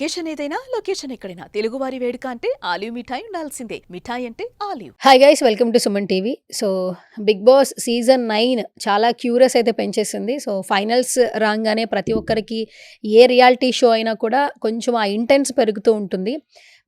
Location ఏదైనా location ఎక్కడైనా తెలుగువారి వేడుక అంటే ఆలివ్ మిఠాయి ఉండాల్సిందే. మిఠాయి అంటే ఆలివ్. Hi guys, welcome to Suman TV. So Bigg Boss season 9 చాలా క్యూరియస్ అయితే పెంచేసింది. సో ఫైనల్స్ రాగానే ప్రతి ఒక్కరికి ఏ రియాలిటీ షో అయినా కూడా కొంచెం ఆ ఇంటెన్స్ పెరుగుతూ ఉంటుంది.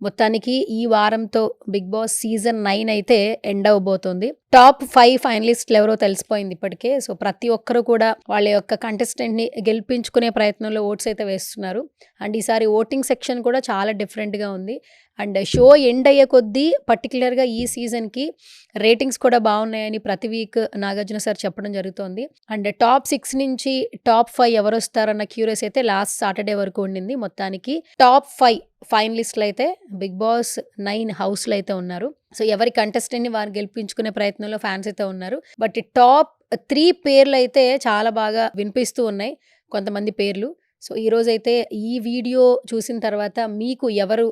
మొత్తానికి ఈ వారంతో బిగ్ బాస్ సీజన్ 9 అయితే ఎండ్ అవబోతుంది. టాప్ 5 ఫైనలిస్టులు ఎవరో తెలిసిపోయింది ఇప్పటికే. సో ప్రతి ఒక్కరు కూడా వాళ్ళ యొక్క కంటెస్టెంట్ని గెలిపించుకునే ప్రయత్నంలో ఓట్స్ అయితే వేస్తున్నారు. అండ్ ఈసారి ఓటింగ్ సెక్షన్ కూడా చాలా డిఫరెంట్గా ఉంది. అండ్ షో ఎండ్ అయ్యే కొద్దీ పర్టికులర్గా ఈ సీజన్కి రేటింగ్స్ కూడా బాగున్నాయని ప్రతి వీక్ నాగార్జున సార్ చెప్పడం జరుగుతోంది. అండ్ టాప్ 6 నుంచి టాప్ 5 ఎవరు వస్తారన్న క్యూరియస్ అయితే లాస్ట్ సాటర్డే వరకు ఉండింది. మొత్తానికి టాప్ 5 ఫైనలిస్టులు అయితే బిగ్ బాస్ 9 హౌస్లో అయితే ఉన్నారు. సో ఎవరి కంటెస్టెంట్ని వారు గెలిపించుకునే ప్రయత్నంలో ఫ్యాన్స్ అయితే ఉన్నారు. బట్ టాప్ 3 పేర్లు అయితే చాలా బాగా వినిపిస్తూ ఉన్నాయి, కొంతమంది పేర్లు. సో ఈరోజైతే ఈ వీడియో చూసిన తర్వాత మీకు ఎవరు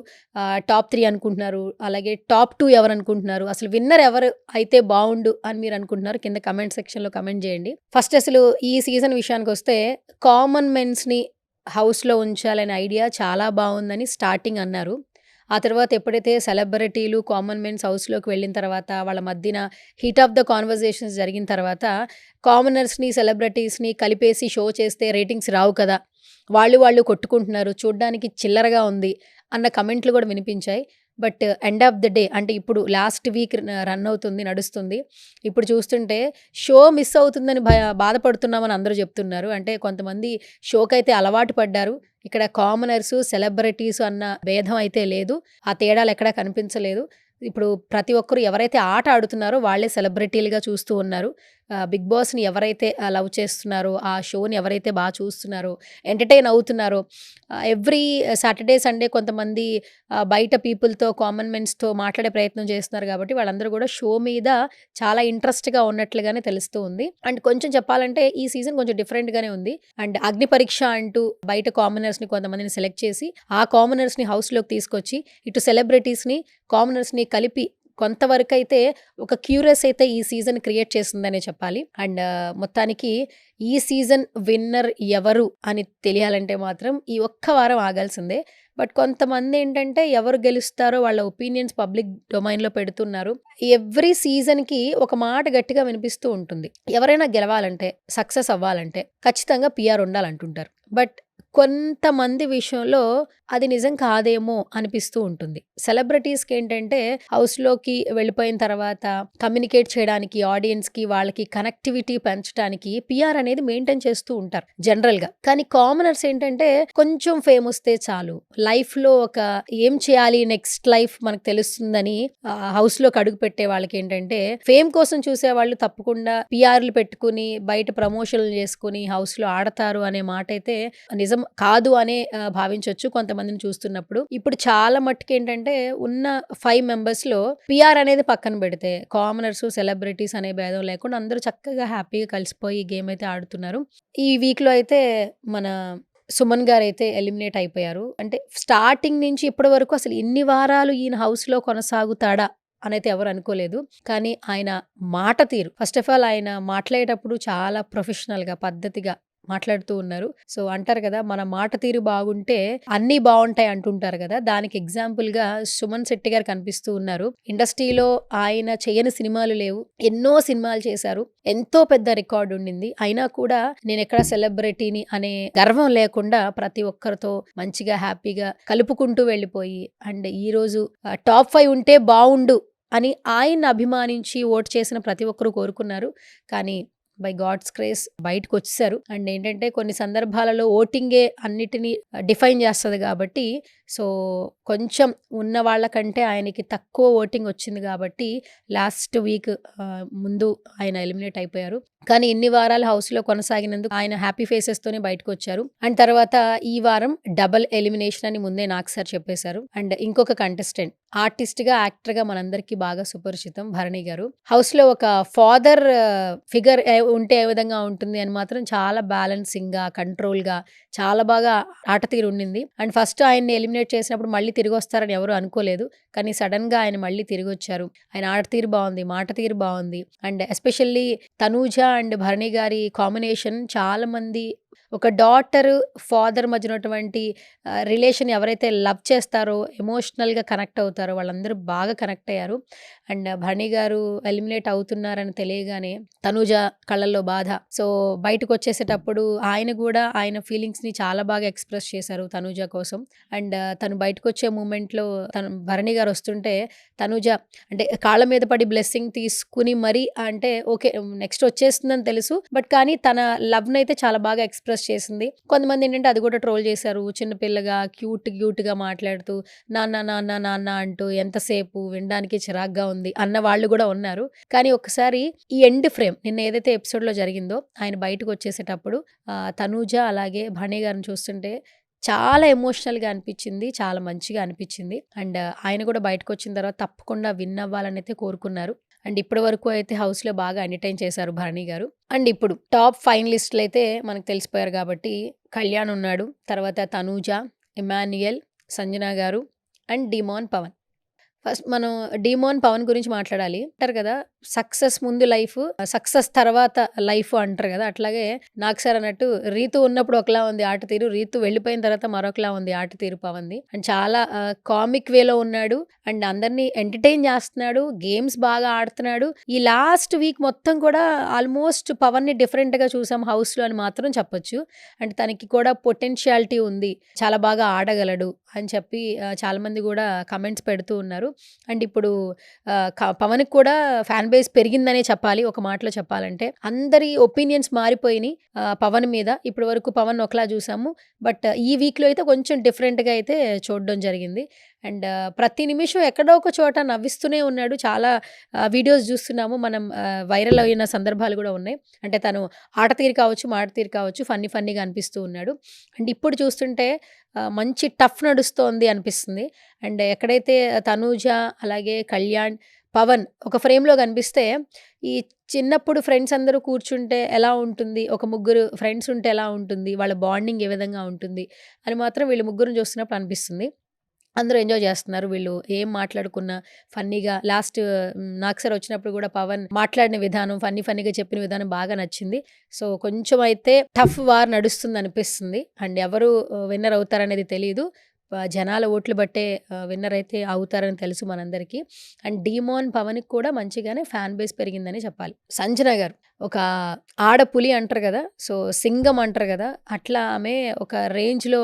టాప్ 3 అనుకుంటున్నారు, అలాగే టాప్ 2 ఎవరు అనుకుంటున్నారు, అసలు విన్నర్ ఎవరు అయితే బాగుండు అని మీరు అనుకుంటున్నారు, కింద కమెంట్ సెక్షన్లో కమెంట్ చేయండి. ఫస్ట్ అసలు ఈ సీజన్ విషయానికి వస్తే కామన్ మెన్స్ని హౌస్లో ఉంచాలనే ఐడియా చాలా బాగుందని స్టార్టింగ్ అన్నారు. ఆ తర్వాత ఎప్పుడైతే సెలబ్రిటీలు కామన్ మెన్స్ హౌస్లోకి వెళ్ళిన తర్వాత వాళ్ళ మధ్యన హీట్ ఆఫ్ ద కాన్వర్జేషన్స్ జరిగిన తర్వాత కామనర్స్ని సెలబ్రిటీస్ని కలిపేసి షో చేస్తే రేటింగ్స్ రావు కదా, వాళ్ళు కొట్టుకుంటున్నారు, చూడ్డానికి చిల్లరగా ఉంది అన్న కమెంట్లు కూడా వినిపించాయి. But end of the day అంటే ఇప్పుడు లాస్ట్ వీక్ రన్ అవుతుంది, నడుస్తుంది. ఇప్పుడు చూస్తుంటే షో మిస్ అవుతుందని బాధపడుతున్నామని అందరూ చెప్తున్నారు. అంటే కొంతమంది షోకి అయితే అలవాటు పడ్డారు. ఇక్కడ కామనర్స్ సెలబ్రిటీస్ అన్న భేదం అయితే లేదు, ఆ తేడాలు ఎక్కడా కనిపించలేదు. ఇప్పుడు ప్రతి ఒక్కరు ఎవరైతే ఆట ఆడుతున్నారో వాళ్ళే సెలబ్రిటీలుగా చూస్తూ ఉన్నారు. బిగ్ బాస్ని ఎవరైతే లవ్ చేస్తున్నారో, ఆ షోని ఎవరైతే బాగా చూస్తున్నారో, ఎంటర్టైన్ అవుతున్నారో, ఎవ్రీ సాటర్డే సండే కొంతమంది బయట పీపుల్తో కామన్ మెన్స్తో మాట్లాడే ప్రయత్నం చేస్తున్నారు. కాబట్టి వాళ్ళందరూ కూడా షో మీద చాలా ఇంట్రెస్ట్గా ఉన్నట్లుగానే తెలుస్తూ ఉంది. అండ్ కొంచెం చెప్పాలంటే ఈ సీజన్ కొంచెం డిఫరెంట్గానే ఉంది. అండ్ అగ్ని పరీక్ష అంటూ బయట కామనర్స్ని కొంతమందిని సెలెక్ట్ చేసి ఆ కామనర్స్ని హౌస్లోకి తీసుకొచ్చి ఇటు సెలబ్రిటీస్ని కామనర్స్ని కలిపి కొంతవరకు అయితే ఒక క్యూరియస్ అయితే ఈ సీజన్ క్రియేట్ చేస్తుందనే చెప్పాలి. అండ్ మొత్తానికి ఈ సీజన్ విన్నర్ ఎవరు అని తెలియాలంటే మాత్రం ఈ ఒక్క వారం ఆగాల్సిందే. బట్ కొంతమంది ఏంటంటే ఎవరు గెలుస్తారో వాళ్ళ ఒపీనియన్స్ పబ్లిక్ డొమైన్లో పెడుతున్నారు. ఎవ్రీ సీజన్కి ఒక మాట గట్టిగా వినిపిస్తూ ఉంటుంది, ఎవరైనా గెలవాలంటే సక్సెస్ అవ్వాలంటే ఖచ్చితంగా పిఆర్ ఉండాలంటుంటారు. బట్ కొంతమంది విషయంలో అది నిజం కాదేమో అనిపిస్తూ ఉంటుంది. సెలబ్రిటీస్కి ఏంటంటే హౌస్లోకి వెళ్ళిపోయిన తర్వాత కమ్యూనికేట్ చేయడానికి ఆడియన్స్కి వాళ్ళకి కనెక్టివిటీ పెంచడానికి పిఆర్ అనేది మెయింటైన్ చేస్తూ ఉంటారు జనరల్గా. కానీ కామనర్స్ ఏంటంటే కొంచెం ఫేమ్ వస్తే చాలు, లైఫ్లో ఒక ఏం చేయాలి నెక్స్ట్ లైఫ్ మనకు తెలుస్తుందని హౌస్లోకి అడుగు పెట్టే వాళ్ళకి ఏంటంటే ఫేమ్ కోసం చూసే వాళ్ళు తప్పకుండా పిఆర్లు పెట్టుకుని బయట ప్రమోషన్లు చేసుకుని హౌస్లో ఆడతారు అనే మాట అయితే నిజం కాదు అనే భావించవచ్చు కొంతమందిని చూస్తున్నప్పుడు. ఇప్పుడు చాలా మట్టుకు ఏంటంటే ఉన్న 5 మెంబర్స్లో పిఆర్ అనేది పక్కన పెడితే కామనర్స్ సెలబ్రిటీస్ అనే భేదం లేకుండా అందరూ చక్కగా హ్యాపీగా కలిసిపోయి గేమ్ అయితే ఆడుతున్నారు. ఈ వీక్లో అయితే మన సుమన్ గారు అయితే ఎలిమినేట్ అయిపోయారు. అంటే స్టార్టింగ్ నుంచి ఇప్పటి వరకు అసలు ఇన్ని వారాలు ఈయన హౌస్లో కొనసాగుతాడా అనైతే ఎవరు అనుకోలేదు. కానీ ఆయన మాట తీరు, ఫస్ట్ ఆఫ్ ఆల్ ఆయన మాట్లాడేటప్పుడు చాలా ప్రొఫెషనల్గా పద్ధతిగా మాట్లాడుతూ ఉన్నారు. సో అంటారు కదా, మన మాట తీరు బాగుంటే అన్నీ బాగుంటాయి అంటుంటారు కదా, దానికి ఎగ్జాంపుల్గా సుమన్ శెట్టి గారు కనిపిస్తూ ఉన్నారు. ఇండస్ట్రీలో ఆయన చేయని సినిమాలు లేవు, ఎన్నో సినిమాలు చేశారు, ఎంతో పెద్ద రికార్డు ఉండింది. అయినా కూడా నేను ఎక్కడ సెలబ్రిటీని అనే గర్వం లేకుండా ప్రతి ఒక్కరితో మంచిగా హ్యాపీగా కలుపుకుంటూ వెళ్ళిపోయి అండ్ ఈరోజు టాప్ 5 ఉంటే బాగుండు అని ఆయన అభిమానించి ఓటు చేసిన ప్రతి ఒక్కరూ కోరుకున్నారు. కానీ బై గాడ్స్ గ్రేస్ బయటకు వచ్చేసారు. అండ్ ఏంటంటే కొన్ని సందర్భాలలో ఓటింగే అన్నిటినీ డిఫైన్ చేస్తుంది కాబట్టి సో కొంచెం ఉన్న వాళ్ళకంటే ఆయనకి తక్కువ ఓటింగ్ వచ్చింది కాబట్టి లాస్ట్ వీక్ ముందు ఆయన ఎలిమినేట్ అయిపోయారు. కానీ ఇన్ని వారాలు హౌస్లో కొనసాగినందుకు ఆయన హ్యాపీ ఫేసెస్తోనే బయటకు వచ్చారు. అండ్ తర్వాత ఈ వారం డబల్ ఎలిమినేషన్ అని ముందే నాకు సార్ చెప్పేశారు. అండ్ ఇంకొక కంటెస్టెంట్ ఆర్టిస్ట్గా యాక్టర్గా మనందరికీ బాగా సుపరిచితం భరణి గారు. హౌస్లో ఒక ఫాదర్ ఫిగర్ ఉంటే ఏ విధంగా ఉంటుంది అని మాత్రం చాలా బ్యాలెన్సింగ్గా కంట్రోల్గా చాలా బాగా ఆట తీరు ఉండింది. అండ్ ఫస్ట్ ఆయన్ని ఎలిమినేట్ చేసినప్పుడు మళ్ళీ తిరిగి వస్తారని ఎవరు అనుకోలేదు. కానీ సడన్గా ఆయన మళ్ళీ తిరిగి వచ్చారు. ఆయన ఆట తీరు బాగుంది, మాట తీరు బాగుంది. And especially Tanuja and Bharani గారి కాంబినేషన్ చాలా మంది ఒక డాటర్, ఫాదర్ మధ్య ఉన్నటువంటి రిలేషన్ ఎవరైతే లవ్ చేస్తారో, ఎమోషనల్‌గా కనెక్ట్ అవుతారో వాళ్ళందరూ బాగా కనెక్ట్ అయ్యారు. అండ్ భరణి గారు ఎలిమినేట్ అవుతున్నారని తెలియగానే తనూజ కళ్ళల్లో బాధ. సో, బయటకొచ్చేసేటప్పుడు ఆయన గూడా ఆయన ఫీలింగ్స్‌ని చాలా బాగా ఎక్స్‌ప్రెస్ చేశారు తనూజ కోసం. అండ్ తను బయటకొచ్చే మూమెంట్‌లో భరణి గారు వస్తుంటే తనూజ అంటే కాళ్ళ మీద పడి బ్లెస్సింగ్ తీసుకుని మరీ అంటే ఓకే. నెక్స్ట్ వచ్చేస్తుందని తెలుసు. బట్ కానీ తన లవ్‌నైతే చాలా బాగా ఎక్స్‌ప్రెస్ చేసింది. కొంతమంది ఏంటంటే అది కూడా ట్రోల్ చేశారు. చిన్న పిల్లగా క్యూట్‌గా మాట్లాడుతూ నాన్న, నాన్న, నాన్న అంటూ ఎంతసేపు వినడానికి చిరాగ్గా ఉంది అన్న వాళ్ళు కూడా ఉన్నారు. కానీ ఒక్కసారి ఈ ఎండ్ ఫ్రేమ్ నిన్న ఏదైతే ఎపిసోడ్‌లో జరిగిందో ఆయన బయటకొచ్చేసేటప్పుడు తనూజ అలాగే భరణి గారిని చూస్తుంటే చాలా ఎమోషనల్‌గా అనిపిచ్చింది. చాలా మంచిగా అనిపిచ్చింది. అండ్ ఆయన కూడా బయటకొచ్చిన తర్వాత తప్పకుండా విన్ అవ్వాలనైతే కోరుకున్నారు. అండ్ ఇప్పటి వరకు అయితే హౌస్‌లో బాగా ఎంటర్‌టైన్ చేశారు భరణి గారు. అండ్ ఇప్పుడు టాప్ ఫైనలిస్ట్‌లయితే మనకు తెలిసిపోయారు కాబట్టి కళ్యాణ్ ఉన్నాడు. తర్వాత తనూజ, ఇమాన్యుయల్, సంజన గారు అండ్ డీమాన్ పవన్. ఫస్ట్ మనం డీమాన్ పవన్ గురించి మాట్లాడాలి. అంటారు కదా సక్సెస్ ముందు లైఫ్, సక్సెస్ తర్వాత లైఫ్ అంటారు కదా. అట్లాగే నాకు సార్ అన్నట్టు రీతు ఉన్నప్పుడు ఒకలా ఉంది ఆట తీరు, రీతు వెళ్ళిపోయిన తర్వాత మరొకలా ఉంది ఆట తీరు పవన్ది. అండ్ చాలా కామిక్ వేలో ఉన్నాడు. అండ్ అందరినీ ఎంటర్టైన్ చేస్తున్నాడు. గేమ్స్ బాగా ఆడుతున్నాడు. ఈ లాస్ట్ వీక్ మొత్తం కూడా ఆల్మోస్ట్ పవన్ని డిఫరెంట్‌గా చూసాం హౌస్‌లో అని మాత్రం చెప్పొచ్చు. అంటే తనకి కూడా పొటెన్షియాలిటీ ఉంది. చాలా బాగా ఆడగలడు అని చెప్పి చాలామంది కూడా కమెంట్స్ పెడుతూ ఉన్నారు. అండ్ ఇప్పుడు పవన్‌కి కూడా ఫ్యాన్ బేస్ పెరిగిందనే చెప్పాలి ఒక మాటలో చెప్పాలంటే. అందరి ఒపీనియన్స్ మారిపోయినాయి పవన్ మీద. ఇప్పటి వరకు పవన్ ఒకలా చూసాము. బట్ ఈ వీక్‌లో అయితే కొంచెం డిఫరెంట్‌గా అయితే చూడడం జరిగింది. అండ్ ప్రతి నిమిషం ఎక్కడో ఒక చోట నవ్విస్తూనే ఉన్నాడు. చాలా వీడియోస్ చూస్తున్నాము మనం. వైరల్ అయిన సందర్భాలు కూడా ఉన్నాయి. అంటే తను ఆట తీరు కావచ్చు, మాట తీరు కావచ్చు ఫన్నీగా అనిపిస్తూ ఉన్నాడు. అండ్ ఇప్పుడు చూస్తుంటే మంచి టఫ్ నడుస్తోంది అనిపిస్తుంది. అండ్ ఎక్కడైతే తనూజ, అలాగే కళ్యాణ్, పవన్ ఒక ఫ్రేమ్‌లో కనిపిస్తే ఈ చిన్నప్పుడు ఫ్రెండ్స్ అందరూ కూర్చుంటే ఎలా ఉంటుంది, ఒక ముగ్గురు ఫ్రెండ్స్ ఉంటే ఎలా ఉంటుంది, వాళ్ళ బాండింగ్ ఏ విధంగా ఉంటుంది అని మాత్రం వీళ్ళు ముగ్గురిని చూస్తున్నప్పుడు అనిపిస్తుంది. అందరూ ఎంజాయ్ చేస్తున్నారు. వీళ్ళు ఏం మాట్లాడుకున్నా ఫన్నీగా లాస్ట్ నాకు సార్ వచ్చినప్పుడు కూడా పవన్ మాట్లాడిన విధానం, ఫన్నీగా చెప్పిన విధానం బాగా నచ్చింది. సో, కొంచెం అయితే టఫ్ వార్ నడుస్తుంది అనిపిస్తుంది. అండ్ ఎవరు విన్నర్ అవుతారనేది తెలీదు. జనాల ఓట్లు బట్టే విన్నర్ అయితే అవుతారని తెలుసు మనందరికీ. అండ్ డీమాన్ పవన్‌కి కూడా మంచిగానే ఫ్యాన్ బేస్ పెరిగిందని చెప్పాలి. సంజన గారు ఒక ఆడపులి అంటారు కదా. సో, సింగం అంటారు కదా. అట్లా ఆమె ఒక రేంజ్‌లో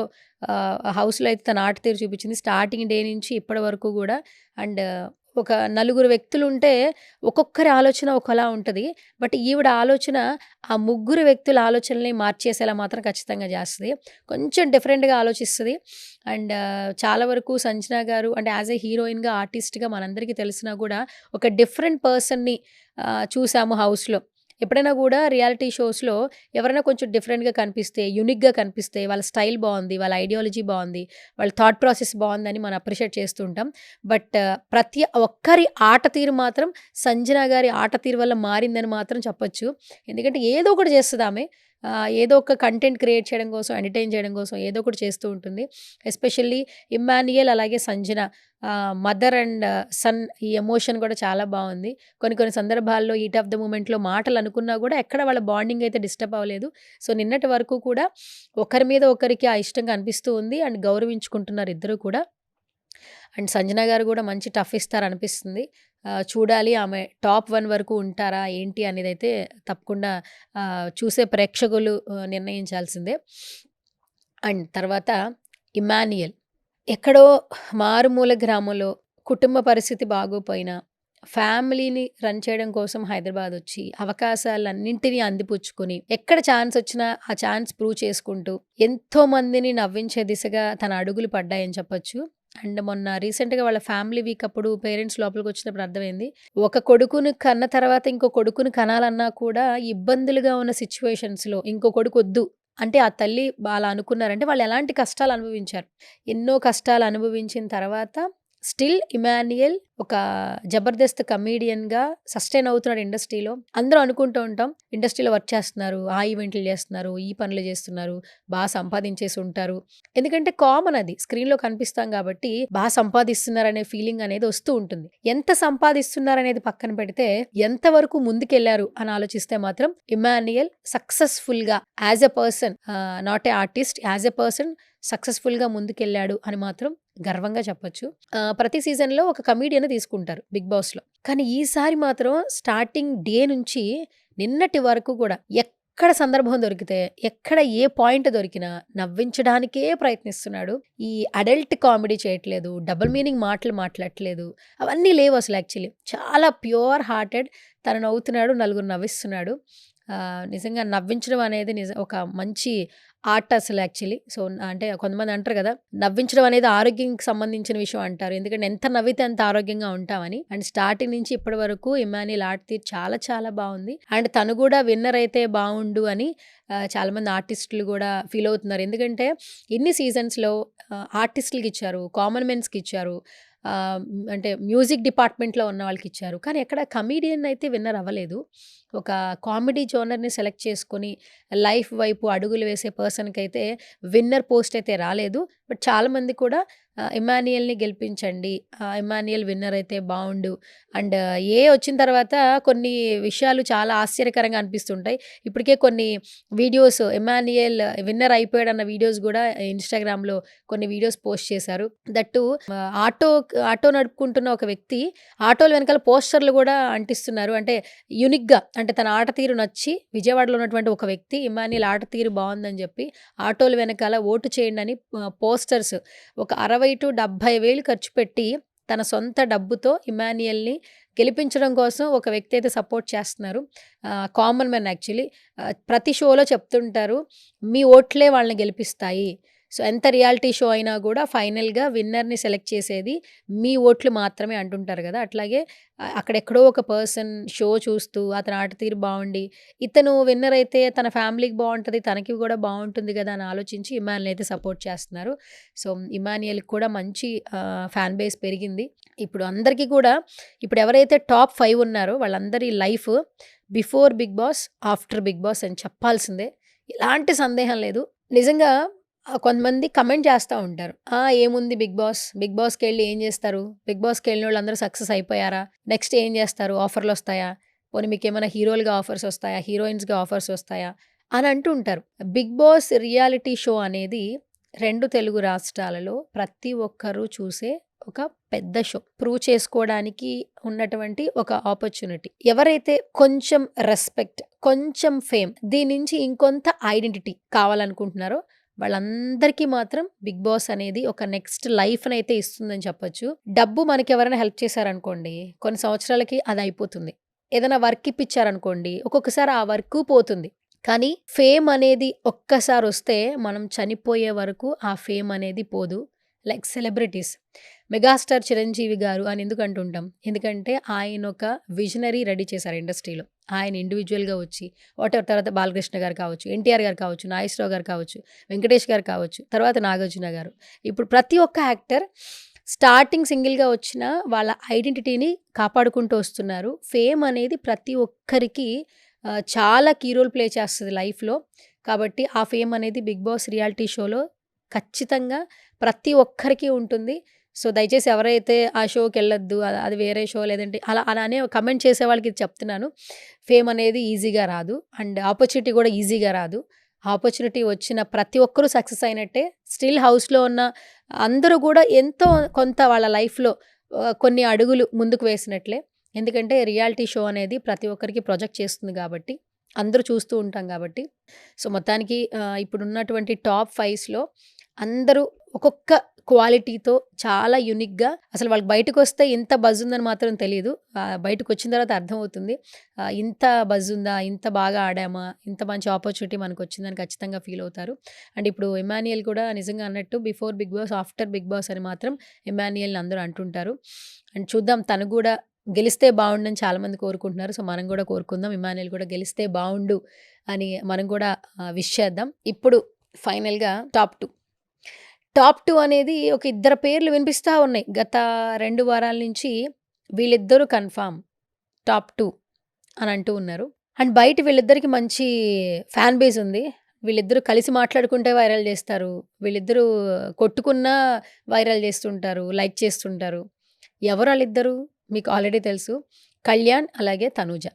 హౌస్‌లో అయితే తన ఆట తీరు చూపించింది. స్టార్టింగ్ డే నుంచి ఇప్పటి వరకు కూడా. అండ్ ఒక నలుగురు వ్యక్తులుంటే ఒక్కొక్కరి ఆలోచన ఒకలా ఉంటది. బట్ ఈవిడ ఆలోచన ఆ ముగ్గురు వ్యక్తుల ఆలోచనల్ని మార్చేసేలా మాత్రం ఖచ్చితంగా చేస్తది. కొంచెం డిఫరెంట్‌గా ఆలోచిస్తది. అండ్ చాలా వరకు సంజన గారు అంటే యాజ్ ఎ హీరోయిన్‌గా, ఆర్టిస్ట్‌గా మనందరికీ తెలిసినా కూడా ఒక డిఫరెంట్ పర్సన్‌ని చూసాము హౌస్‌లో. ఎప్పుడైనా కూడా రియాలిటీ షోస్‌లో ఎవరైనా కొంచెం డిఫరెంట్‌గా కనిపిస్తే, యూనిక్‌గా కనిపిస్తే, వాళ్ళ స్టైల్ బావుంది, వాళ్ళ ఐడియాలజీ బావుంది, వాళ్ళ థాట్ ప్రాసెస్ బావుందని మనం అప్రిషియేట్ చేస్తూ ఉంటాం. బట్ ప్రతి ఒక్కరి ఆట తీరు మాత్రం సంజన గారి ఆట తీరు వల్ల మారిందని మాత్రం చెప్పొచ్చు. ఎందుకంటే ఏదో ఒకటి చేస్తదామె. ఏదో ఒక కంటెంట్ క్రియేట్ చేయడం కోసం, ఎంటర్‌టైన్ చేయడం కోసం ఏదో ఒకటి చేస్తూ ఉంటుంది. ఎస్పెషల్లీ ఇమ్మాన్యుయల్ అలాగే సంజన మదర్ అండ్ సన్ ఈ ఎమోషన్ కూడా చాలా బావుంది. కొన్ని సందర్భాల్లో హీట్ ఆఫ్ ద మూమెంట్‌లో మాటలు అనుకున్నా కూడా ఎక్కడ వాళ్ళ బాండింగ్ అయితే డిస్టర్బ్ అవ్వలేదు. సో, నిన్నటి వరకు కూడా ఒకరి మీద ఒకరికి ఆ ఇష్టం కనిపిస్తూ ఉంది. అండ్ గౌరవించుకుంటున్నారు ఇద్దరు కూడా. అండ్ సంజన గారు కూడా మంచి టఫ్ ఇస్తారనిపిస్తుంది. చూడాలి ఆమె టాప్ 1 వరకు ఉంటారా ఏంటి అనేదైతే తప్పకుండా చూసే ప్రేక్షకులు నిర్ణయించాల్సిందే. అండ్ తర్వాత ఇమ్మాన్యుయల్ ఎక్కడో మారుమూల గ్రామంలో కుటుంబ పరిస్థితి బాగోపోయినా ఫ్యామిలీని రన్ చేయడం కోసం హైదరాబాద్ వచ్చి అవకాశాలన్నింటినీ అందిపుచ్చుకొని ఎక్కడ ఛాన్స్ వచ్చినా ఆ ఛాన్స్ ప్రూవ్ చేసుకుంటూ ఎంతో మందిని నవ్వించే దిశగా తన అడుగులు పడ్డాయని చెప్పొచ్చు. అండ్ మొన్న రీసెంట్‌గా వాళ్ళ ఫ్యామిలీ వీక్ అప్పుడు పేరెంట్స్ లోపలికొచ్చినప్పుడు అర్థమైంది. ఒక కొడుకుని కన్న తర్వాత ఇంకో కొడుకుని కనాలన్నా కూడా ఇబ్బందులుగా ఉన్న సిట్యుయేషన్స్‌లో ఇంకో కొడుకొద్దు అంటే ఆ తల్లి అలా అనుకున్నారంటే వాళ్ళు ఎలాంటి కష్టాలు అనుభవించారు. ఎన్నో కష్టాలు అనుభవించిన తర్వాత స్టిల్ ఇమాన్యుయల్ ఒక జబర్దస్త్ కమీడియన్‌గా సస్టైన్ అవుతున్నాడు ఇండస్ట్రీలో. అందరూ అనుకుంటూ ఉంటాం ఇండస్ట్రీలో వర్క్ చేస్తున్నారు, ఆ ఈవెంట్లు చేస్తున్నారు, ఈ పనులు చేస్తున్నారు, సంపాదించేసి ఉంటారు. ఎందుకంటే కామన్ అది. స్క్రీన్‌లో కనిపిస్తాం కాబట్టి సంపాదిస్తున్నారనే ఫీలింగ్ అనేది వస్తూ ఉంటుంది. ఎంత సంపాదిస్తున్నారనేది పక్కన పెడితే ఎంతవరకు ముందుకెళ్లారు అని ఆలోచిస్తే మాత్రం ఇమ్మాన్యుయల్ సక్సెస్‌ఫుల్‌గా as a person, not a artist, as a person సక్సెస్‌ఫుల్‌గా ముందుకెళ్ళాడు అని మాత్రం గర్వంగా చెప్పొచ్చు. ప్రతి సీజన్‌లో ఒక కమీడియన్ తీసుకుంటారు 'బిగ్ బాస్‌లో'. కానీ ఈసారి మాత్రం స్టార్టింగ్ డే నుంచి నిన్నటి వరకు కూడా ఎక్కడ సందర్భం దొరికితే, ఎక్కడ ఏ పాయింట్ దొరికినా నవ్వించడానికే ప్రయత్నిస్తున్నాడు. ఈ అడల్ట్ కామెడీ చేయట్లేదు, డబుల్ మీనింగ్ మాటలు మాట్లాడట్లేదు. అవన్నీ లేవు అసలు యాక్చువల్లీ. చాలా ప్యూర్ హార్టెడ్ తను నవ్వుతున్నాడు, నలుగురు నవ్విస్తున్నాడు. నిజంగా నవ్వించడం అనేది ఒక మంచి ఆర్ట్ అసలు యాక్చువల్లీ. సో, అంటే కొంతమంది అంటారు కదా! నవ్వించడం అనేది ఆరోగ్యానికి సంబంధించిన విషయం అంటారు. ఎందుకంటే ఎంత నవ్వితే అంత ఆరోగ్యంగా ఉంటామని. అండ్ స్టార్టింగ్ నుంచి ఇప్పటి వరకు ఇమ్మాన్యుయల్ ఆర్ట్ తీరు చాలా చాలా బావుంది. అండ్ తను కూడా విన్నర్ అయితే బావుండు అని చాలామంది ఆర్టిస్టులు కూడా ఫీల్ అవుతున్నారు. ఎందుకంటే ఇన్ని సీజన్స్‌లో ఆర్టిస్టులకి ఇచ్చారు, కామన్ మెన్స్‌కి ఇచ్చారు. అంటే మ్యూజిక్ డిపార్ట్మెంట్‌లో ఉన్న వాళ్ళకిచ్చారు. కానీ ఎక్కడ కమీడియన్ అయితే విన్నర్ అవ్వలేదు. ఒక కామెడీ జోనర్‌ని సెలెక్ట్ చేసుకొని లైఫ్ వైపు అడుగులు వేసే పర్సన్‌కైతే విన్నర్ పోస్ట్ అయితే రాలేదు. బట్ చాలామంది కూడా ఇమ్మాన్యుయల్‌ని గెలిపించండి, ఇమ్మాన్యుయల్ విన్నర్ అయితే బావుండు. అండ్ వచ్చిన తర్వాత కొన్ని విషయాలు చాలా ఆశ్చర్యకరంగా అనిపిస్తుంటాయి. ఇప్పటికే కొన్ని వీడియోస్ ఇమ్మాన్యుయల్ విన్నర్ అయిపోయాడన్న వీడియోస్ కూడా ఇన్‌స్టాగ్రామ్‌లో కొన్ని వీడియోస్ పోస్ట్ చేశారు. దట్టు ఆటో నడుపుకుంటున్న ఒక వ్యక్తి ఆటోల వెనకాల పోస్టర్‌లు కూడా అంటిస్తున్నారు. అంటే యూనిక్‌గా, అంటే తన ఆట తీరు నచ్చి విజయవాడలో ఉన్నటువంటి ఒక వ్యక్తి ఇమ్మాన్యుయల్ ఆట తీరు బావుందని చెప్పి ఆటోల వెనకాల ఓటు చేయండి అని పోస్టర్స్ ఒక 60,000-70,000 ఖర్చు పెట్టి తన సొంత డబ్బుతో ఇమ్మాన్యుయల్‌ని గెలిపించడం కోసం ఒక వ్యక్తి అయితే సపోర్ట్ చేస్తున్నారు. Common man actually. ప్రతి షోలో చెప్తుంటారు, మీ ఓట్లే వాళ్ళని గెలిపిస్తాయి. సో, ఎంత రియాలిటీ షో అయినా కూడా ఫైనల్‌గా విన్నర్‌ని సెలెక్ట్ చేసేది మీ ఓట్లు మాత్రమే అంటుంటారు కదా! అట్లాగే అక్కడెక్కడో ఒక పర్సన్ షో చూస్తూ అతని ఆట తీరు బావుండి, ఇతను విన్నర్ అయితే తన ఫ్యామిలీకి బావుంటది, తనకి కూడా బావుంటుంది కదా అని ఆలోచించి ఇమ్మాన్యుయల్ అయితే సపోర్ట్ చేస్తున్నారు. సో, ఇమ్మాన్యుయల్‌కి కూడా మంచి ఫ్యాన్ బేస్ పెరిగింది. ఇప్పుడు అందరికీ కూడా ఇప్పుడు ఎవరైతే టాప్ 5 ఉన్నారో వాళ్ళందరి life before Bigg Boss, after Bigg Boss అని చెప్పాల్సిందే. ఎలాంటి సందేహం లేదు. నిజంగా కొంతమంది కమెంట్ చేస్తా ఉంటారు. ఏముంది బిగ్ బాస్‌కెళ్ళి ఏం చేస్తారు? బిగ్ బాస్‌కెళ్ళినోళ్ళందరూ సక్సెస్ అయిపోయారా? నెక్స్ట్ ఏం చేస్తారు? ఆఫర్‌లొస్తాయా? పోనీ మీకేమైనా హీరోలుగా ఆఫర్స్ వస్తాయా? హీరోయిన్స్‌గా ఆఫర్స్ వస్తాయా? అని అంటూ ఉంటారు. బిగ్ బాస్ రియాలిటీ షో అనేది 2 తెలుగు రాష్ట్రాలలో ప్రతి ఒక్కరు చూసే ఒక పెద్ద షో. ప్రూవ్ చేసుకోవడానికి ఉన్నటువంటి ఒక ఆపర్చునిటీ. ఎవరైతే కొంచెం రెస్పెక్ట్, కొంచెం ఫేమ్, దీని నుంచి ఇంకొంత ఐడెంటిటీ కావాలనుకుంటున్నారో వాళ్ళందరికీ మాత్రం బిగ్ బాస్ అనేది ఒక నెక్స్ట్ లైఫ్‌నైతే ఇస్తుందని చెప్పొచ్చు. డబ్బు మనకెవరైనా హెల్ప్ చేశారనుకోండి, కొన్ని సంవత్సరాలకి అది అయిపోతుంది. ఏదైనా వర్క్ ఇప్పించారనుకోండి, ఒక్కొక్కసారి ఆ వర్కు పోతుంది. కానీ ఫేమ్ అనేది ఒక్కసారొస్తే మనం చనిపోయే వరకు ఆ ఫేమ్ అనేది పోదు. Like celebrities. మెగాస్టార్ చిరంజీవి గారు అని ఎందుకు అంటుంటాం? ఎందుకంటే ఆయన ఒక విజనరీ రెడీ చేశారు ఇండస్ట్రీలో. ఆయన ఇండివిడ్యువల్‌గా వచ్చి వాటెవర్, తర్వాత బాలకృష్ణ గారు కావచ్చు, ఎన్టీఆర్ గారు కావచ్చు, నాగేశ్వరరావు గారు కావచ్చు, వెంకటేష్ గారు కావచ్చు, తర్వాత నాగార్జున గారు. ఇప్పుడు ప్రతి ఒక్క యాక్టర్ స్టార్టింగ్ సింగిల్‌గా వచ్చిన వాళ్ళ ఐడెంటిటీని కాపాడుకుంటూ వస్తున్నారు. ఫేమ్ అనేది ప్రతి ఒక్కరికి చాలా కీ రోల్ ప్లే చేస్తది లైఫ్‌లో. కాబట్టి ఆ ఫేమ్ అనేది బిగ్ బాస్ రియాలిటీ షోలో ఖచ్చితంగా ప్రతి ఒక్కరికి ఉంటుంది. సో, దయచేసి ఎవరైతే ఆ షోకెళ్ళొద్దు, అది వేరే షో లేదంటే అలా అనే కమెంట్ చేసే వాళ్ళకి ఇది చెప్తున్నాను. ఫేమ్ అనేది ఈజీగా రాదు. అండ్ ఆపర్చునిటీ కూడా ఈజీగా రాదు. ఆపర్చునిటీ వచ్చిన ప్రతి ఒక్కరు సక్సెస్ అయినట్టే. స్టిల్ హౌస్‌లో ఉన్న అందరూ కూడా ఎంతో కొంత వాళ్ళ లైఫ్‌లో కొన్ని అడుగులు ముందుకు వేసినట్లే. ఎందుకంటే రియాలిటీ షో అనేది ప్రతి ఒక్కరికి ప్రొజెక్ట్ చేస్తుంది కాబట్టి, అందరూ చూస్తూ ఉంటాం కాబట్టి. సో, మొత్తానికి ఇప్పుడున్నటువంటి టాప్ 5స్‌లో అందరూ ఒక్కొక్క క్వాలిటీతో చాలా యూనిక్‌గా, అసలు వాళ్ళకి బయటకొస్తే ఇంత బజ్ ఉందని మాత్రం తెలీదు. బయటకొచ్చిన తర్వాత అర్థమవుతుంది. ఇంత బజ్ ఉందా? ఇంత బాగా ఆడామా? ఇంత మంచి ఆపర్చునిటీ మనకొచ్చిందని ఖచ్చితంగా ఫీల్ అవుతారు. అండ్ ఇప్పుడు ఇమ్మాన్యుయల్ కూడా నిజంగా అన్నట్టు before Bigg Boss, after Bigg Boss అని మాత్రం ఇమ్మాన్యుయల్‌ని అందరూ అంటుంటారు. అండ్ చూద్దాం, తను కూడా గెలిస్తే బావుండని చాలామంది కోరుకుంటున్నారు. సో, మనం కూడా కోరుకుందాం ఇమ్మాన్యుయల్ కూడా గెలిస్తే బావుండు అని మనం కూడా విష్ చేద్దాం. ఇప్పుడు ఫైనల్‌గా టాప్ 2 అనేది ఒక ఇద్దరు పేర్లు వినిపిస్తా ఉన్నాయి. గత 2 వారాల నుంచి వీళ్ళిద్దరూ కన్ఫర్మ్ టాప్ 2 అని అంటూ ఉన్నారు. అండ్ బయట వీళ్ళిద్దరికి మంచి ఫ్యాన్ బేస్ ఉంది. వీళ్ళిద్దరూ కలిసి మాట్లాడుకుంటే వైరల్ చేస్తారు. వీళ్ళిద్దరూ కొట్టుకున్నా వైరల్ చేస్తుంటారు. లైక్ చేస్తుంటారు. ఎవరు ఆళ్ళిద్దరు? మీకు ఆల్రెడీ తెలుసు. కళ్యాణ్ అలాగే తనూజ.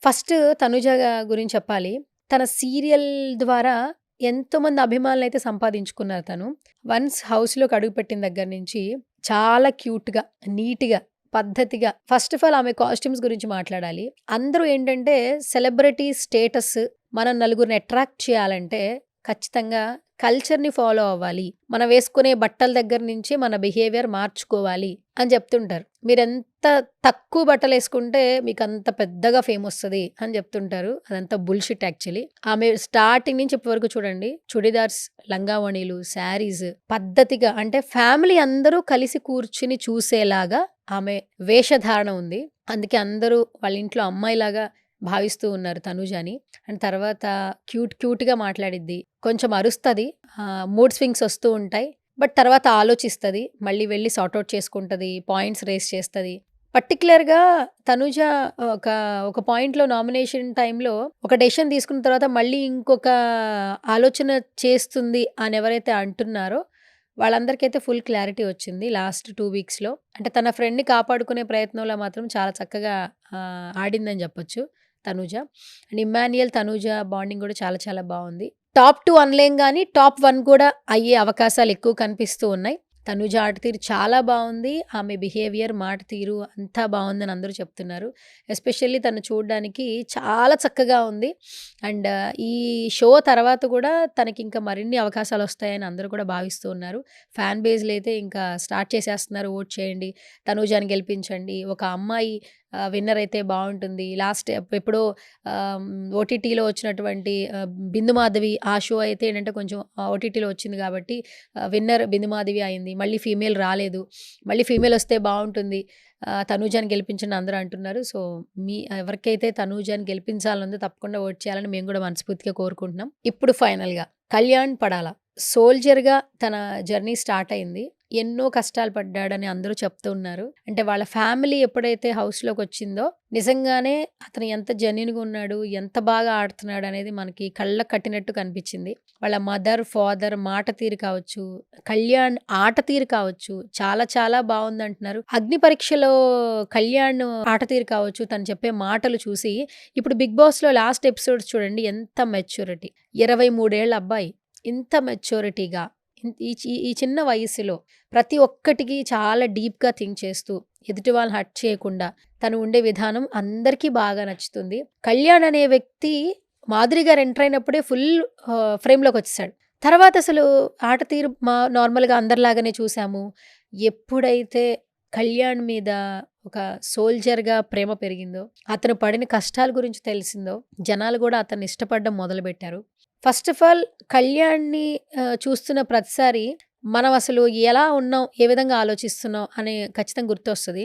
ఫస్ట్ తనూజ గురించి చెప్పాలి. తన సీరియల్ ద్వారా ఎంతోమంది అభిమానులైతే సంపాదించుకున్నారు తను. వన్స్ హౌస్‌లోకి అడుగుపెట్టిన దగ్గర నుంచి చాలా క్యూట్‌గా, నీట్‌గా, పద్ధతిగా ఫస్ట్ ఆఫ్ ఆల్ ఆమె కాస్ట్యూమ్స్ గురించి మాట్లాడాలి. అందరూ ఏంటంటే సెలబ్రిటీ స్టేటస్ మనం నలుగురిని అట్రాక్ట్ చేయాలంటే ఖచ్చితంగా కల్చర్‌ని ఫాలో అవ్వాలి. మనం వేసుకునే బట్టల దగ్గర నుంచి మన బిహేవియర్ మార్చుకోవాలి అని చెప్తుంటారు. మీరెంత తక్కువ బట్టలేసుకుంటే మీకంత పెద్దగా ఫేమ్ వస్తది అని చెప్తుంటారు. అదంతా బుల్‌షిట్ యాక్చువల్లీ. ఆమె స్టార్టింగ్ నుంచి ఇప్పటి వరకు చూడండి చుడిదార్స్, లంగావోణీలు, శారీస్ పద్ధతిగా అంటే ఫ్యామిలీ అందరూ కలిసి కూర్చుని చూసేలాగా ఆమె వేషధారణ ఉంది. అందుకే అందరూ వాళ్ళ ఇంట్లో అమ్మాయిలాగా భావిస్తూ ఉన్నారు తనూజని. అండ్ తర్వాత క్యూట్‌గా మాట్లాడిద్ది. కొంచెం అరుస్తది. మూడ్ స్వింగ్స్ వస్తూ ఉంటాయి. బట్ తర్వాత ఆలోచిస్తది. మళ్ళీ వెళ్లి సార్ట్ ఔట్ చేసుకుంటది. పాయింట్స్ రేస్ చేస్తది. పర్టిక్యులర్‌గా తనూజ ఒక పాయింట్‌లో నామినేషన్ టైమ్‌లో ఒక డెసిషన్ తీసుకున్న తర్వాత మళ్ళీ ఇంకొక ఆలోచన చేస్తుంది అని ఎవరైతే అంటున్నారో వాళ్ళందరికైతే ఫుల్ క్లారిటీ వచ్చింది లాస్ట్ 2 వీక్స్‌లో. అంటే తన ఫ్రెండ్‌ని కాపాడుకునే ప్రయత్నంలో మాత్రం చాలా చక్కగా ఆడిందని చెప్పొచ్చు తనూజ. అండ్ ఇమ్మాన్యుయల్, తనూజ బాండింగ్ కూడా చాలా చాలా బావుంది. టాప్ 2 అనలేం గానీ టాప్ 1 కూడా అయ్యే అవకాశాలు ఎక్కువ కనిపిస్తూ ఉన్నాయి. తనూజ ఆట తీరు చాలా బావుంది. ఆమె బిహేవియర్, మాట తీరు అంతా బావుందని అందరూ చెప్తున్నారు. ఎస్పెషల్లీ తను చూడడానికి చాలా చక్కగా ఉంది. అండ్ ఈ షో తర్వాత కూడా తనకింకా మరిన్ని అవకాశాలొస్తాయని అందరూ కూడా భావిస్తూ ఉన్నారు. ఫ్యాన్ బేస్‌లో అయితే ఇంకా స్టార్ట్ చేసేస్తున్నారు. ఓట్ చేయండి, తనూజని గెలిపించండి. ఒక అమ్మాయి విన్నర్ అయితే బావుంటుంది. లాస్ట్ ఎప్పుడో ఓటీటీలో వచ్చినటువంటి బిందు మాధవి ఆ షో అయితే ఏంటంటే కొంచెం ఓటీటీలో వచ్చింది కాబట్టి విన్నర్ బిందు మాధవి అయింది. మళ్ళీ ఫీమేల్ రాలేదు. మళ్ళీ ఫీమేల్ వస్తే బావుంటుంది. తనూజని గెలిపించండి అందరూ అంటున్నారు. సో, ఎవరికైతే తనూజని గెలిపించాలనుందో తప్పకుండా ఓట్ చేయాలని మేము కూడా మనస్ఫూర్తిగా కోరుకుంటున్నాం. ఇప్పుడు ఫైనల్‌గా కళ్యాణ్ పడాల సోల్జర్‌గా తన జర్నీ స్టార్ట్ అయింది. ఎన్నో కష్టాలు పడ్డాడని అందరూ చెప్తూ ఉన్నారు. అంటే వాళ్ళ ఫ్యామిలీ ఎప్పుడైతే హౌస్‌లోకి వచ్చిందో నిజంగానే అతను ఎంత జెన్యూన్‌గా ఉన్నాడు, ఎంత బాగా ఆడుతున్నాడు అనేది మనకి కళ్ళకి కట్టినట్టు కనిపించింది. వాళ్ళ మదర్, ఫాదర్ మాట తీరు కావచ్చు, కళ్యాణ్ ఆట తీరు కావచ్చు చాలా చాలా బావుందంటున్నారు. అగ్ని పరీక్షలో కళ్యాణ్ ఆట తీరు కావచ్చు, తను చెప్పే మాటలు చూసి ఇప్పుడు 'బిగ్ బాస్‌లో' లాస్ట్ ఎపిసోడ్స్ చూడండి ఎంత మెచ్యూరిటీ. 23 ఏళ్ల అబ్బాయి ఇంత మెచ్యూరిటీగా ఈ చిన్న వయస్సులో ప్రతి ఒక్కటికి చాలా డీప్‌గా థింక్ చేస్తూ ఎదుటి వాళ్ళని హర్ట్ చేయకుండా తను ఉండే విధానం అందరికీ బాగా నచ్చుతుంది. కళ్యాణ్ అనే వ్యక్తి మాధురి గారు ఎంటర్ అయినప్పుడే ఫుల్ ఫ్రేమ్‌లోకి వచ్చేసాడు. తర్వాత అసలు ఆట తీరు నార్మల్‌గా అందరిలాగానే చూసాము. ఎప్పుడైతే కళ్యాణ్ మీద ఒక సోల్జర్‌గా ప్రేమ పెరిగిందో, అతను పడిన కష్టాల గురించి తెలిసిందో, జనాలు కూడా అతన్ని ఇష్టపడడం మొదలుపెట్టారు. ఫస్ట్ ఆఫ్ ఆల్ కళ్యాణ్‌ని చూస్తున్న ప్రతిసారి మనం అసలు ఎలా ఉన్నాం, ఏ విధంగా ఆలోచిస్తున్నాం అని ఖచ్చితంగా గుర్తొస్తది.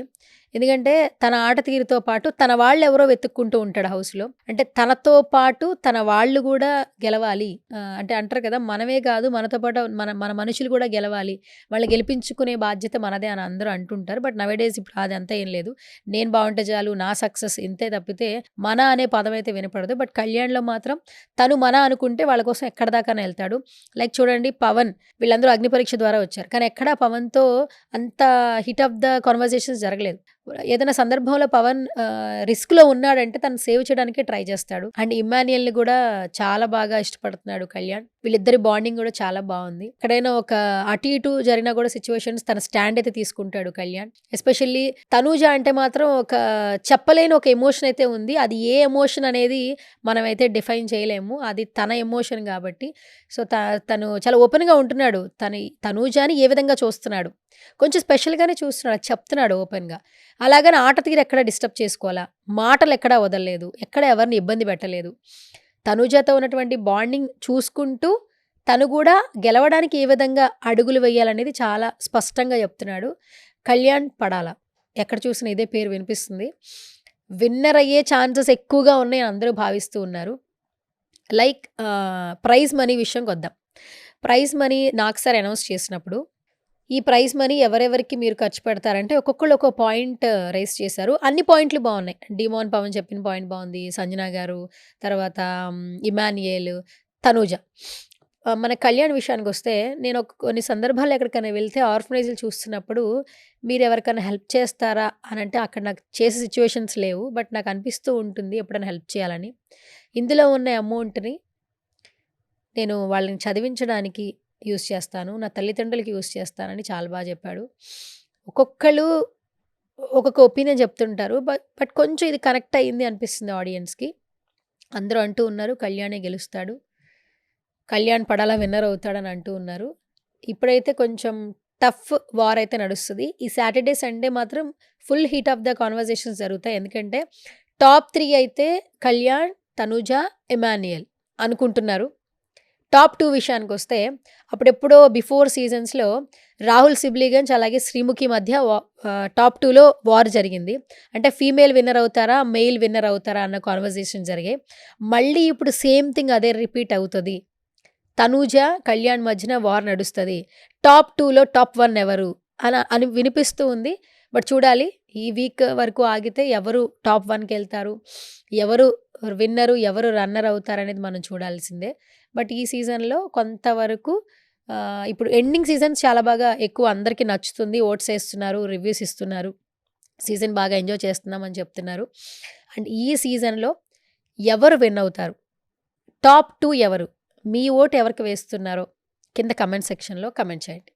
ఎందుకంటే తన ఆట తీరుతో పాటు తన వాళ్ళెవరో వెతుక్కుంటూ ఉంటాడు హౌస్‌లో. అంటే తనతో పాటు తన వాళ్ళు కూడా గెలవాలి. అంటే అంటారు కదా! మనమే కాదు మనతో పాటు మన మనుషులు కూడా గెలవాలి. వాళ్ళని గెలిపించుకునే బాధ్యత మనదే అని అందరూ అంటుంటారు. బట్ నౌ-ఏ-డేస్ ఇప్పుడు అదంతా ఏం లేదు. నేను బావుంటే చాలు, నా సక్సెస్ ఇంతే తప్పితే మన అనే పదం అయితే వినపడదు. బట్ కళ్యాణ్‌లో మాత్రం తను మన అనుకుంటే వాళ్ళ కోసం ఎక్కడిదాకానే ఎళ్తాడు. లైక్ చూడండి పవన్ వీళ్ళందరూ అగ్ని పరీక్ష ద్వారా వచ్చారు. కానీ ఎక్కడా పవన్‌తో అంత హిట్ ఆఫ్ ద కన్వర్జేషన్స్ జరగలేదు. ఏదైనా సందర్భంలో పవన్ రిస్క్‌లో ఉన్నాడంటే తను సేవ్ చేయడానికే ట్రై చేస్తాడు. అండ్ ఇమ్మాన్యుయల్‌ని కూడా చాలా బాగా ఇష్టపడుతున్నాడు కళ్యాణ్. వీళ్ళిద్దరి బాండింగ్ కూడా చాలా బావుంది. ఎక్కడైనా ఒక అటు ఇటు జరిగినా కూడా సిట్యుయేషన్స్ తన స్టాండ్ అయితే తీసుకుంటాడు కళ్యాణ్. ఎస్పెషల్లీ తనూజ అంటే మాత్రం ఒక చెప్పలేని ఒక ఎమోషన్ అయితే ఉంది. అది ఏ ఎమోషన్ అనేది మనమైతే డిఫైన్ చేయలేము. అది తన ఎమోషన్ కాబట్టి. సో, తను చాలా ఓపెన్‌గా ఉంటున్నాడు. తనూజని ఏ విధంగా చూస్తున్నాడు. కొంచెం స్పెషల్‌గానే చూస్తున్నాడు. చెప్తున్నాడు ఓపెన్‌గా. అలాగని ఆట తీరు ఎక్కడ డిస్టర్బ్ చేసుకోలా. మాటలు ఎక్కడా వదలలేదు. ఎక్కడ ఎవరిని ఇబ్బంది పెట్టలేదు. తనూజతో ఉన్నటువంటి బాండింగ్ చూసుకుంటూ తను కూడా గెలవడానికి ఏ విధంగా అడుగులు వేయాలనేది చాలా స్పష్టంగా చెప్తున్నాడు. కళ్యాణ్ పడాల. ఎక్కడ చూసినా ఇదే పేరు వినిపిస్తుంది. విన్నర్ అయ్యే ఛాన్సెస్ ఎక్కువగా ఉన్నాయని అందరూ భావిస్తూ ఉన్నారు. లైక్ ప్రైజ్ మనీ విషయంకొద్దాం. Prize money Nag sir announce చేసినప్పుడు ఈ ప్రైజ్ మనీ ఎవరెవరికి మీరు ఖర్చు పెడతారంటే ఒక్కొక్కళ్ళు ఒక్కో పాయింట్ రైజ్ చేశారు. అన్ని పాయింట్లు బాగున్నాయి. డిమోన్ పవన్ చెప్పిన పాయింట్ బాగుంది. సంజన గారు, తర్వాత ఇమాన్యుయేల్, తనూజ. మన కళ్యాణ్ విషయానికి వస్తే నేను కొన్ని సందర్భాల్లో ఎక్కడికైనా వెళ్తే ఆర్ఫనైజ్లు చూస్తున్నప్పుడు మీరు ఎవరికైనా హెల్ప్ చేస్తారా అని అంటే అక్కడ నాకు చేసే సిచ్యువేషన్స్ లేవు. బట్ నాకు అనిపిస్తూ ఉంటుంది ఎప్పుడైనా హెల్ప్ చేయాలని. ఇందులో ఉన్న అమౌంట్ని నేను వాళ్ళని చదివించడానికి యూస్ చేస్తాను, నా తల్లిదండ్రులకి యూస్ చేస్తానని చాలా బాగా చెప్పాడు. ఒక్కొక్కళ్ళు ఒక్కొక్క ఒపీనియన్ చెప్తుంటారు. బట్ కొంచెం ఇది కనెక్ట్ అయ్యింది అనిపిస్తుంది ఆడియన్స్కి. అందరూ అంటూ ఉన్నారు కళ్యాణే గెలుస్తాడు, కళ్యాణ్ పడాలా విన్నర్ అవుతాడని అంటూ ఉన్నారు. ఇప్పుడైతే కొంచెం టఫ్ వార్ అయితే నడుస్తుంది. ఈ సాటర్డే సండే మాత్రం full heat of the conversations జరుగుతాయి. ఎందుకంటే టాప్ 3 అయితే కళ్యాణ్, తనుజ, ఇమాన్యుయేల్ అనుకుంటున్నారు. టాప్ 2 విషయానికి వస్తే అప్పుడెప్పుడో బిఫోర్ సీజన్స్లో రాహుల్ సిబ్లీగంజ్ అలాగే శ్రీముఖి మధ్య టాప్ 2లో వార్ జరిగింది. అంటే ఫీమేల్ విన్నర్ అవుతారా, మెయిల్ విన్నర్ అవుతారా అన్న కాన్వర్జేషన్ జరిగాయి. మళ్ళీ ఇప్పుడు సేమ్ థింగ్ అదే రిపీట్ అవుతుంది. తనూజ, కళ్యాణ్ మధ్యన వార్ నడుస్తుంది. టాప్ 2లో టాప్ 1 ఎవరు అని వినిపిస్తూ ఉంది. బట్ చూడాలి, ఈ వీక్ వరకు ఆగితే ఎవరు టాప్ 1కి వెళ్తారు, ఎవరు విన్నరు, ఎవరు రన్నర్ అవుతారు అనేది మనం చూడాల్సిందే. బట్ ఈ సీజన్లో కొంతవరకు ఇప్పుడు ఎండింగ్ సీజన్స్ చాలా బాగా ఎక్కువ అందరికీ నచ్చుతుంది. ఓట్స్ వేస్తున్నారు, రివ్యూస్ ఇస్తున్నారు, సీజన్ బాగా ఎంజాయ్ చేస్తున్నామని చెప్తున్నారు. అండ్ ఈ సీజన్లో ఎవరు విన్ అవుతారు, టాప్ 2 ఎవరు, మీ ఓటు ఎవరికి వేస్తున్నారో కింద కమెంట్ సెక్షన్లో కమెంట్ చేయండి.